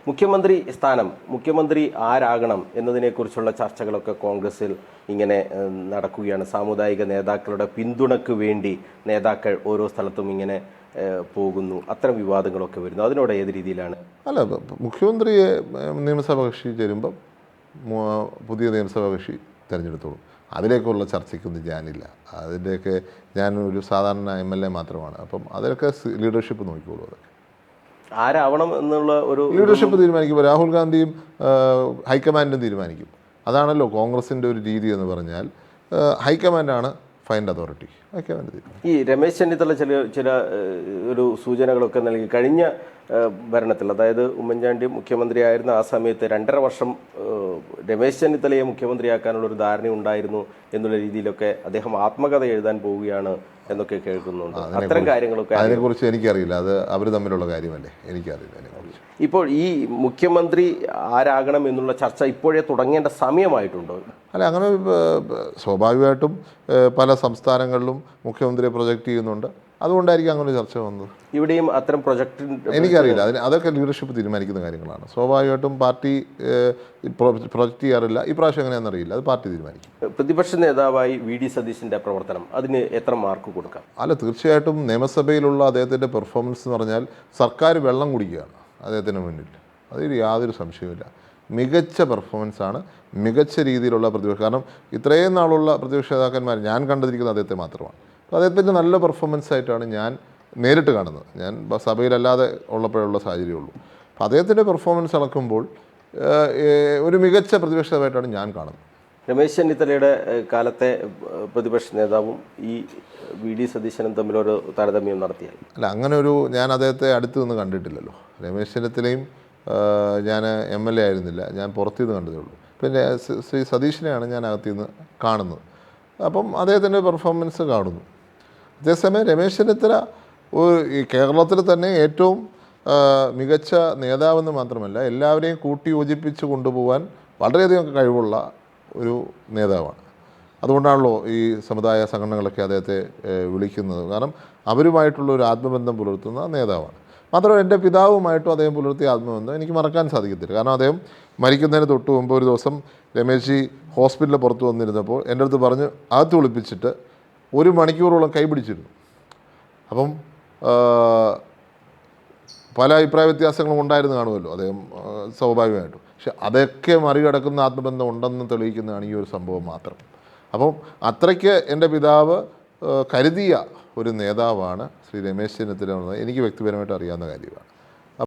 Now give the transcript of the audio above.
മുഖ്യമന്ത്രി സ്ഥാനം, മുഖ്യമന്ത്രി ആരാകണം എന്നതിനെക്കുറിച്ചുള്ള ചർച്ചകളൊക്കെ കോൺഗ്രസിൽ ഇങ്ങനെ നടക്കുകയാണ്. സാമുദായിക നേതാക്കളുടെ പിന്തുണയ്ക്ക് വേണ്ടി നേതാക്കൾ ഓരോ സ്ഥലത്തും ഇങ്ങനെ പോകുന്നു. അത്തരം വിവാദങ്ങളൊക്കെ വരുന്നു. അതിനോട് ഏത് രീതിയിലാണ്? അല്ല, മുഖ്യമന്ത്രിയെ നിയമസഭാ കക്ഷി ചേരുമ്പം പുതിയ നിയമസഭാ കക്ഷി തിരഞ്ഞെടുത്തോളും. അതിലേക്കുള്ള ചർച്ചയ്ക്കൊന്നും ഞാനില്ല. അതിൻ്റെയൊക്കെ ഞാനൊരു സാധാരണ MLA മാത്രമാണ്. അപ്പം അതിലൊക്കെ ലീഡർഷിപ്പ് നോക്കിക്കോളൂ. അതൊക്കെ ആരാവണം എന്നുള്ള ഒരു ലീഡർഷിപ്പ് തീരുമാനിക്കുമ്പോൾ രാഹുൽ ഗാന്ധിയും ഹൈക്കമാൻഡും തീരുമാനിക്കും. അതാണല്ലോ കോൺഗ്രസിൻ്റെ ഒരു രീതി എന്ന് പറഞ്ഞാൽ, ഹൈക്കമാൻഡാണ് ഫൈനൽ അതോറിറ്റി. ഹൈക്കമാൻഡ് തീരുമാനിക്കും. ഈ രമേശ് ചെന്നിത്തല ചില ഒരു സൂചനകളൊക്കെ നൽകി. കഴിഞ്ഞ ഭരണത്തിൽ, അതായത് ഉമ്മൻചാണ്ടി മുഖ്യമന്ത്രിയായിരുന്ന ആ സമയത്ത് 2.5 വർഷം രമേശ് ചെന്നിത്തലയെ മുഖ്യമന്ത്രിയാക്കാനുള്ള ഒരു ധാരണ ഉണ്ടായിരുന്നു എന്നുള്ള രീതിയിലൊക്കെ അദ്ദേഹം ആത്മകഥ എഴുതാൻ പോവുകയാണ് എന്നൊക്കെ കേൾക്കുന്നുണ്ട്. അത്തരം കാര്യങ്ങളൊക്കെ അതിനെക്കുറിച്ച് എനിക്കറിയില്ല. അത് അവർ തമ്മിലുള്ള കാര്യമല്ലേ, എനിക്കറിയില്ല അതിനെക്കുറിച്ച്. ഇപ്പോൾ ഈ മുഖ്യമന്ത്രി ആരാകണം എന്നുള്ള ചർച്ച ഇപ്പോഴേ തുടങ്ങേണ്ട സമയമായിട്ടുണ്ടോ? അല്ല, അങ്ങനെ സ്വാഭാവികമായിട്ടും പല സംസ്ഥാനങ്ങളിലും മുഖ്യമന്ത്രിയെ പ്രൊജക്റ്റ് ചെയ്യുന്നുണ്ട്. അതുകൊണ്ടായിരിക്കും അങ്ങനെ ചർച്ച വന്നത്. ഇവിടെയും അത്തരം പ്രൊജക്ട് എനിക്കറിയില്ല. അതൊക്കെ ലീഡർഷിപ്പ് തീരുമാനിക്കുന്ന കാര്യങ്ങളാണ്. സ്വാഭാവികമായിട്ടും പാർട്ടി പ്രൊജക്റ്റ് ചെയ്യാറില്ല. ഈ പ്രാവശ്യം എങ്ങനെയാണെന്നറിയില്ല, അത് പാർട്ടി തീരുമാനിക്കും. പ്രതിപക്ഷ നേതാവായി VD സതീശൻ്റെ പ്രവർത്തനം, അതിന് എത്ര മാർക്ക് കൊടുക്കാം? അല്ല, തീർച്ചയായിട്ടും നിയമസഭയിലുള്ള അദ്ദേഹത്തിൻ്റെ പെർഫോമൻസ് എന്ന് പറഞ്ഞാൽ സർക്കാർ വെള്ളം കുടിക്കുകയാണ് അദ്ദേഹത്തിന് മുന്നിൽ. അതിൽ യാതൊരു സംശയവുമില്ല. മികച്ച പെർഫോമൻസാണ്, മികച്ച രീതിയിലുള്ള പ്രതിപക്ഷം. കാരണം ഇത്രയും നാളുള്ള പ്രതിപക്ഷ നേതാക്കന്മാർ ഞാൻ കണ്ടിരിക്കുന്നത് അദ്ദേഹത്തെ മാത്രമാണ്. അപ്പോൾ അദ്ദേഹത്തിൻ്റെ നല്ല പെർഫോമൻസ് ആയിട്ടാണ് ഞാൻ നേരിട്ട് കാണുന്നത്. ഞാൻ സഭയിലല്ലാതെ ഉള്ളപ്പോഴുള്ള സാഹചര്യമുള്ളൂ. അപ്പോൾ അദ്ദേഹത്തിൻ്റെ പെർഫോമൻസ് അളക്കുമ്പോൾ ഒരു മികച്ച പ്രതിപക്ഷമായിട്ടാണ് ഞാൻ കാണുന്നത്. രമേശ് ചെന്നിത്തലയുടെ കാലത്തെ പ്രതിപക്ഷ നേതാവും ഈ VD സതീശനും തമ്മിലൊരു താരതമ്യം നടത്തിയാൽ? അല്ല, അങ്ങനെ ഒരു ഞാൻ അദ്ദേഹത്തെ അടുത്ത് നിന്ന് കണ്ടിട്ടില്ലല്ലോ. രമേശ് ചെന്നിത്തലയും ഞാൻ MLA ആയിരുന്നില്ല, ഞാൻ പുറത്തുനിന്ന് കണ്ടതേ ഉള്ളൂ. പിന്നെ ശ്രീ സതീശനെയാണ് ഞാൻ അകത്തുനിന്ന് കാണുന്നത്. അപ്പം അദ്ദേഹത്തിൻ്റെ പെർഫോമൻസ് കാണുന്നു. അതേസമയം രമേശ് ചെന്നിത്തല ഈ കേരളത്തിൽ തന്നെ ഏറ്റവും മികച്ച നേതാവെന്ന് മാത്രമല്ല, എല്ലാവരെയും കൂട്ടി യോജിപ്പിച്ച് കൊണ്ടുപോകാൻ വളരെയധികം കഴിവുള്ള ഒരു നേതാവാണ്. അതുകൊണ്ടാണല്ലോ ഈ സമുദായ സംഘടനകളൊക്കെ അദ്ദേഹത്തെ വിളിക്കുന്നത്. കാരണം അവരുമായിട്ടുള്ള ഒരു ആത്മബന്ധം പുലർത്തുന്ന നേതാവാണ്. മാത്രമല്ല, എൻ്റെ പിതാവുമായിട്ടും അദ്ദേഹം പുലർത്തിയ ആത്മബന്ധം എനിക്ക് മറക്കാൻ സാധിക്കത്തില്ല. കാരണം അദ്ദേഹം മരിക്കുന്നതിന് തൊട്ട് മുമ്പ് ഒരു ദിവസം രമേശ് ഹോസ്പിറ്റലിൽ പുറത്ത് വന്നിരുന്നപ്പോൾ എൻ്റെ അടുത്ത് പറഞ്ഞ് അകത്ത് വിളിപ്പിച്ചിട്ട് 1 മണിക്കൂറോളം കൈപിടിച്ചിരുന്നു. അപ്പം പല അഭിപ്രായ വ്യത്യാസങ്ങളും ഉണ്ടായിരുന്നു കാണുമല്ലോ അദ്ദേഹം, സ്വാഭാവികമായിട്ടും. പക്ഷെ അതൊക്കെ മറികടക്കുന്ന ആത്മബന്ധം ഉണ്ടെന്ന് തെളിയിക്കുന്നതാണ് ഈ ഒരു സംഭവം മാത്രം. അപ്പം അത്രയ്ക്ക് എൻ്റെ പിതാവ് കരുതിയ ഒരു നേതാവാണ് ശ്രീ രമേശ് ചെന്നിത്തല. എനിക്ക് വ്യക്തിപരമായിട്ട് അറിയാവുന്ന കാര്യമാണ്.